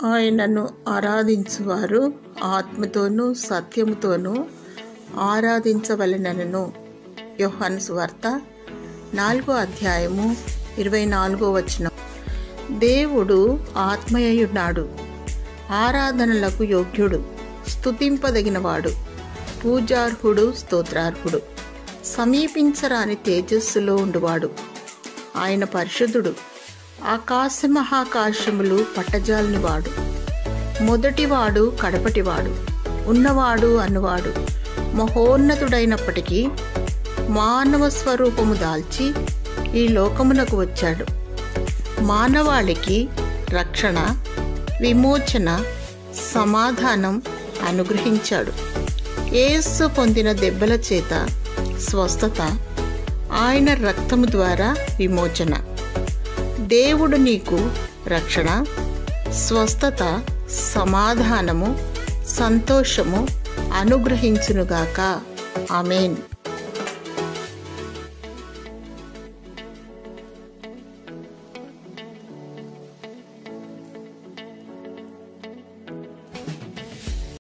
ఆయనను ఆరాధించువారు ఆత్మతోనూ సత్యముతోనూ ఆరాధించవలెనను. యోహాను సువార్త 4:24. దేవుడు ఆత్మయ్యున్నాడు, ఆరాధనలకు యోగ్యుడు, స్తుతింపదగినవాడు, పూజార్హుడు, స్తోత్రార్హుడు, సమీపించరాని తేజస్సులో ఉండువాడు. ఆయన పరిశుద్ధుడు, ఆకాశ మహాకాశములు పట్టజాలనివాడు, మొదటివాడు కడపటివాడు, ఉన్నవాడు అన్నవాడు, మహోన్నతుడైనప్పటికీ మానవ స్వరూపము దాల్చి ఈ లోకమునకు వచ్చాడు. మానవాళికి రక్షణ, విమోచన, సమాధానం అనుగ్రహించాడు. యేసు పొందిన దెబ్బల చేత స్వస్థత, ఆయన రక్తము ద్వారా విమోచన. దేవుడు నీకు రక్షణ, స్వస్థత, సమాధానము, సంతోషము అనుగ్రహించునుగాక. ఆమేన్.